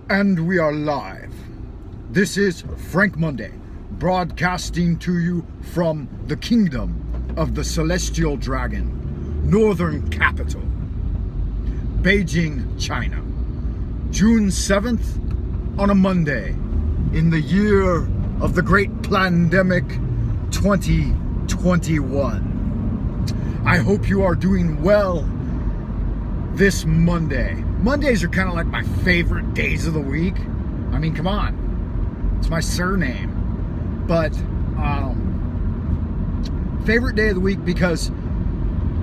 And we are live. This is Frank Monday, broadcasting to you from the kingdom of the celestial dragon, northern capital, Beijing, China. June 7th on a Monday in the year of the great pandemic 2021. I hope you are doing well this Monday. Mondays are kind of like my favorite days of the week. I mean, come on. It's my surname. But favorite day of the week because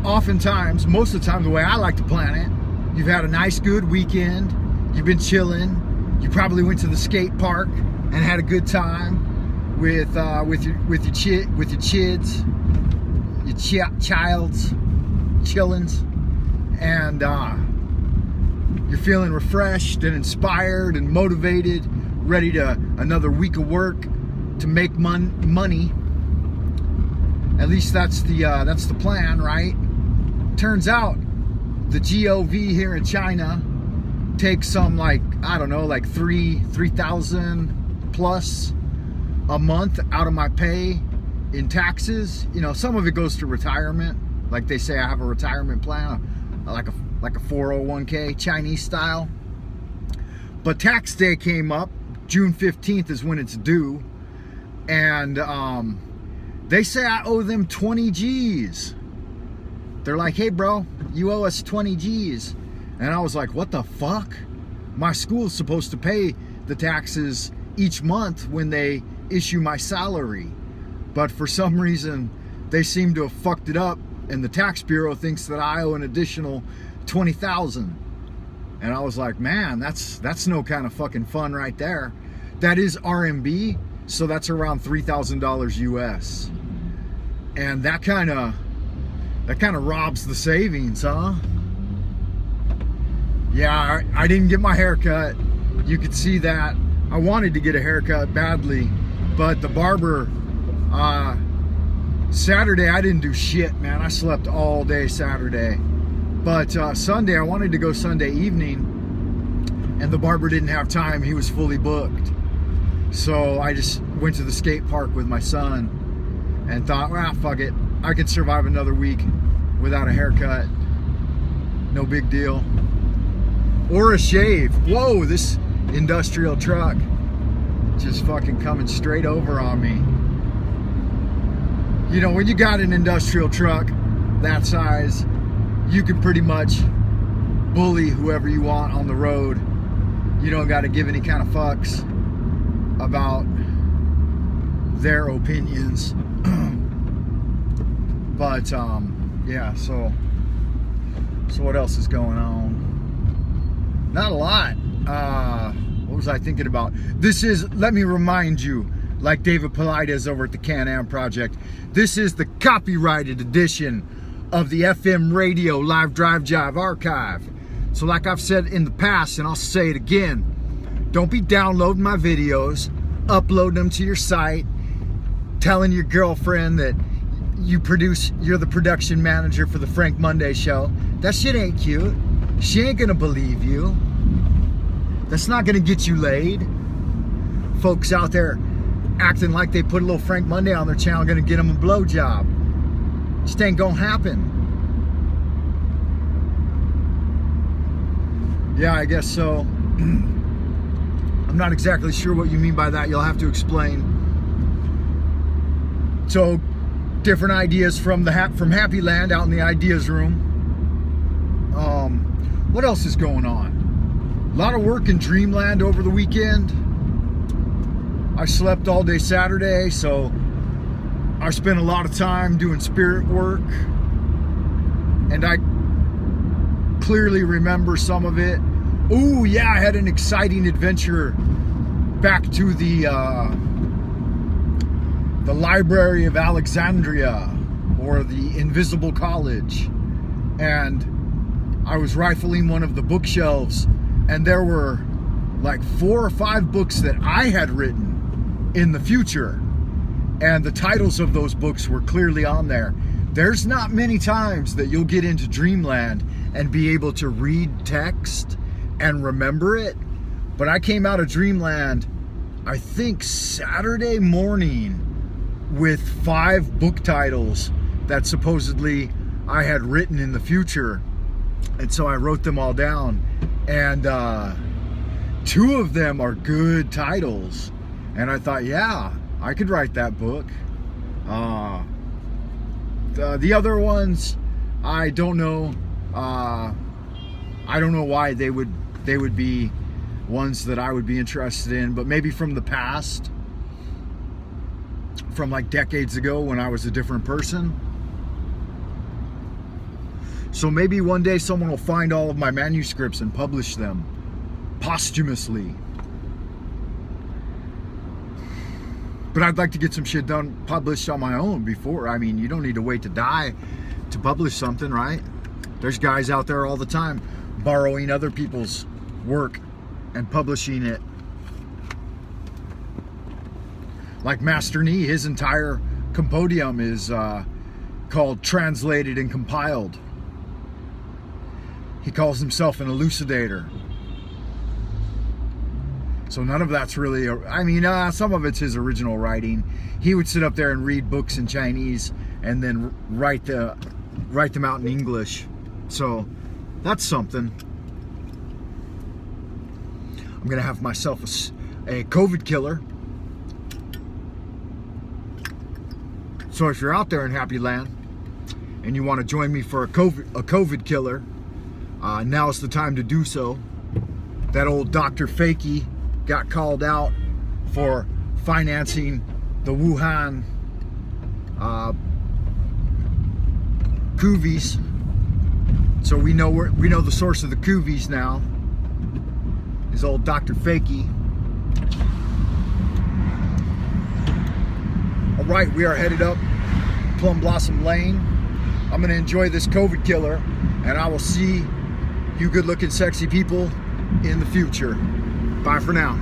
oftentimes, most of the time, the way I like to plan it, you've had a nice, good weekend. You've been chilling. You probably went to the skate park and had a good time with your child's chillins, and you're feeling refreshed and inspired and motivated, ready to another week of work to make money. At least that's the plan, right? Turns out the GOV here in China takes some like 3,000 plus a month out of my pay in taxes. You know, some of it goes to retirement. Like they say, I have a retirement plan, like a 401k, Chinese style. But tax day came up. June 15th is when it's due. And they say I owe them 20 G's. They're like, hey bro, you owe us 20 G's. And I was like, what the fuck? My school's supposed to pay the taxes each month when they issue my salary. But for some reason, they seem to have fucked it up, and the tax bureau thinks that I owe an additional 20,000. And I was like, man, that's no kind of fucking fun right there. That is RMB, so that's around $3,000 US. And that kind of robs the savings, huh? Yeah, I didn't get my haircut. You could see that. I wanted to get a haircut badly, but the barber, Saturday I didn't do shit, man. I slept all day Saturday. But Sunday, I wanted to go Sunday evening, and the barber didn't have time. He was fully booked. So I just went to the skate park with my son and thought, well, fuck it. I could survive another week without a haircut. No big deal. Or a shave. Whoa, this industrial truck just fucking coming straight over on me. You know, when you got an industrial truck that size, you can pretty much bully whoever you want on the road. You don't got to give any kind of fucks about their opinions. But yeah, so what else is going on? Not a lot. What was I thinking about? This is, let me remind you, like David Paulides over at the Can-Am Project, this is the copyrighted edition of the FMRadio Live Drive Jive archive. So like I've said in the past, and I'll say it again, don't be downloading my videos, uploading them to your site, telling your girlfriend that you're the production manager for the Frank Monday show. That shit ain't cute. She ain't gonna believe you. That's not gonna get you laid. Folks out there acting like they put a little Frank Monday on their channel, gonna get them a blowjob. Just ain't gonna happen. Yeah, I guess so. I'm not exactly sure what you mean by that. You'll have to explain. So, different ideas from Happy Land out in the ideas room. What else is going on? A lot of work in Dreamland over the weekend. I slept all day Saturday, so I spent a lot of time doing spirit work, and I clearly remember some of it. Oh yeah, I had an exciting adventure back to the Library of Alexandria, or the Invisible College, and I was rifling one of the bookshelves, and there were like 4 or 5 books that I had written in the future, and the titles of those books were clearly on there. There's not many times that you'll get into Dreamland and be able to read text and remember it, But I came out of Dreamland, I think Saturday morning, with 5 book titles that supposedly I had written in the future. And so I wrote them all down. And 2 of them are good titles. And I thought, yeah, I could write that book. The other ones, I don't know. I don't know why they would be ones that I would be interested in, but maybe from the past, from like decades ago when I was a different person. So maybe one day someone will find all of my manuscripts and publish them posthumously. But I'd like to get some shit done, published on my own before. I mean, you don't need to wait to die to publish something, right? There's guys out there all the time borrowing other people's work and publishing it. Like Master Nee, his entire compendium is called Translated and Compiled. He calls himself an elucidator. So none of that's really, some of it's his original writing. He would sit up there and read books in Chinese and then write them out in English. So that's something. I'm gonna have myself a COVID killer. So if you're out there in Happy Land and you want to join me for a COVID killer, now's the time to do so. That old Dr. Fakey got called out for financing the Wuhan Coovies. So we know the source of the Coovies now. Is old Dr. Fakey. All right, we are headed up Plum Blossom Lane. I'm gonna enjoy this COVID killer, and I will see you good-looking, sexy people in the future. Bye for now.